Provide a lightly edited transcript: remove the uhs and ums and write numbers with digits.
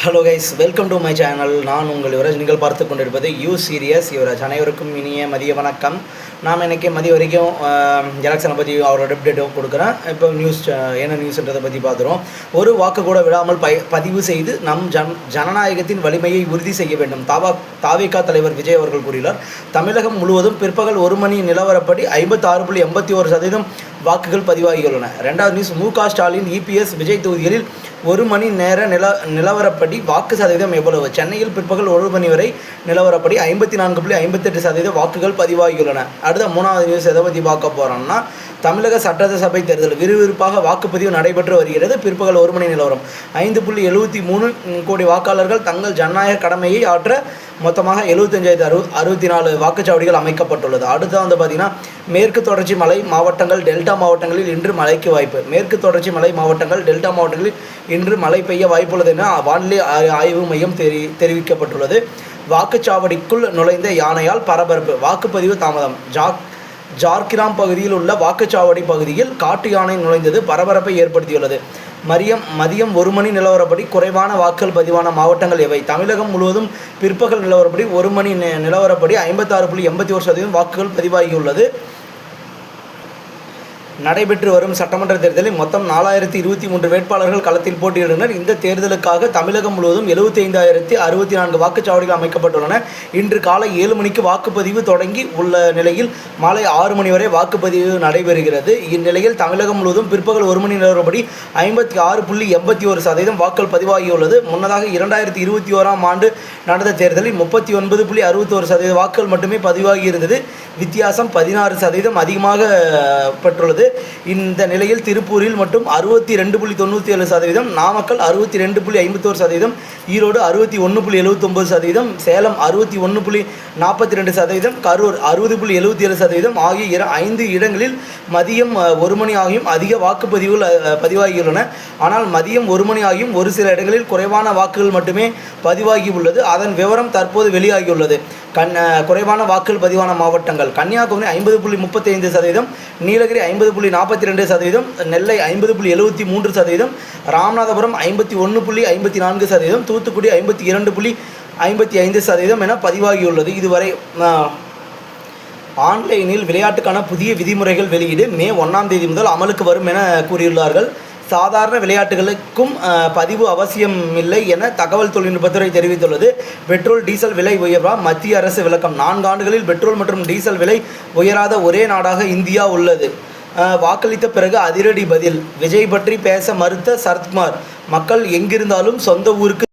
Hello guys, welcome to my channel. நான் உங்கள் யுவராஜ். நீங்கள் பார்த்து கொண்டிருப்பது யூ சீரியஸ் யுவராஜ். அனைவருக்கும் இனிய மதிய வணக்கம். நாம் இன்றைக்கி மதிய வரைக்கும் எலெக்ஷனை பற்றி அவரோட அப்டேட்டும் கொடுக்குறேன். இப்போ என்ன நியூஸ்ன்றதை பற்றி பார்த்துருவோம். ஒரு வாக்கு கூட விடாமல் பதிவு செய்து நம் ஜனநாயகத்தின் வலிமையை உறுதி செய்ய வேண்டும். தாவேகா தலைவர் விஜய் அவர்கள் கூறினார். தமிழகம் முழுவதும் பிற்பகல் 1 மணி நிலவரப்படி 56.81% வாக்குகள் பதிவாகியுள்ளன. ரெண்டாவது நியூஸ், மு.க. ஸ்டாலின், இபிஎஸ், விஜய் தொகுதிகளில் 1 மணி நேர நிலவரப்படி வாக்கு சதவீதம் எவ்வளவு? சென்னையில் பிற்பகல் 1 மணி வரை நிலவரப்படி 54.58% வாக்குகள் பதிவாகியுள்ளன. அடுத்த மூணாவது நியூஸ் எதை பற்றி பார்க்க போகிறோம்னா, தமிழக சட்டசபை தேர்தல் விறுவிறுப்பாக வாக்குப்பதிவு நடைபெற்று வருகிறது. பிற்பகல் 1 மணி நிலவரம் 5.73 கோடி வாக்காளர்கள் தங்கள் ஜனநாயக கடமையை ஆற்ற மொத்தமாக 75,064 வாக்குச்சாவடிகள் அமைக்கப்பட்டுள்ளது. அடுத்து பார்த்திங்கன்னா, மேற்கு தொடர்ச்சி மலை மாவட்டங்கள், டெல்டா மாவட்டங்களில் இன்று மழைக்கு வாய்ப்பு. மேற்கு தொடர்ச்சி மலை மாவட்டங்கள், டெல்டா மாவட்டங்களில் இன்று மழை பெய்ய வாய்ப்புள்ளது என வானிலை ஆய்வு மையம் தெரிவிக்கப்பட்டுள்ளது. வாக்குச்சாவடிக்குள் நுழைந்த யானையால் பரபரப்பு, வாக்குப்பதிவு தாமதம். ஜார்கிராம் பகுதியில் உள்ள வாக்குச்சாவடி பகுதியில் காட்டு யானை நுழைந்தது பரபரப்பை ஏற்படுத்தியுள்ளது. மதியம் 1 மணி நிலவரப்படி குறைவான வாக்குகள் பதிவான மாவட்டங்கள் எவை? தமிழகம் முழுவதும் பிற்பகல் நிலவரப்படி 1 மணி நிலவரப்படி 56.81% வாக்குகள் பதிவாகியுள்ளது. நடைபெற்று வரும் சட்டமன்ற தேர்தலில் மொத்தம் 4023 வேட்பாளர்கள் களத்தில் போட்டியிடுகின்றனர். இந்த தேர்தலுக்காக தமிழகம் முழுவதும் 75,064 வாக்குச்சாவடிகள் அமைக்கப்பட்டுள்ளன. இன்று காலை 7 மணிக்கு வாக்குப்பதிவு தொடங்கி உள்ள நிலையில் மாலை 6 மணி வரை வாக்குப்பதிவு நடைபெறுகிறது. இந்நிலையில் தமிழகம் முழுவதும் பிற்பகல் 1 மணி நிலவரப்படி 56.81% வாக்குகள் பதிவாகியுள்ளது. முன்னதாக 2021ஆம் ஆண்டு நடந்த தேர்தலில் 39.61% வாக்குகள் மட்டுமே பதிவாகியிருந்தது. வித்தியாசம் 16% அதிகமாக பெற்றுள்ளது. இந்த நிலையில் திருப்பூரில் மட்டும் 62.97%, நாமக்கல் 62.51%, ஈரோடு 61.79%, சேலம் 61.42%, கரூர் 60.77% ஆகிய 5 இடங்களில் மதியம் 1 மணி ஆகியும் அதிக வாக்குப்பதிவுகள் பதிவாகியுள்ளன. ஆனால் மதியம் 1 மணி ஆகியும் ஒரு சில இடங்களில் குறைவான வாக்குகள் மட்டுமே பதிவாகியுள்ளது. அதன் விவரம் தற்போது வெளியாகியுள்ளது. குறைவான வாக்குகள் பதிவான மாவட்டங்கள்: கன்னியாகுமரி 50.35%, நீலகிரி 50.42%, நெல்லை 50.73%, ராமநாதபுரம் 51.54%, தூத்துக்குடி 52.55% என பதிவாகியுள்ளது. இதுவரை ஆன்லைனில் விளையாட்டுக்கான புதிய விதிமுறைகள் வெளியீடு மே 1ஆம் தேதி முதல் அமலுக்கு வரும் என கூறியுள்ளார்கள். சாதாரண விளையாட்டுகளுக்கும் பதிவு அவசியமில்லை என தகவல் தொழில்நுட்பத்துறை தெரிவித்துள்ளது. பெட்ரோல் டீசல் விலை உயர்வா? மத்திய அரசு விளக்கம். 4 ஆண்டுகளில் பெட்ரோல் மற்றும் டீசல் விலை உயராத ஒரே நாடாக இந்தியா உள்ளது. வாக்களித்த பிறகு அதிரடி பதில். விஜய் பற்றி பேச மறுத்த சரத்குமார். மக்கள் எங்கிருந்தாலும் சொந்த ஊருக்கு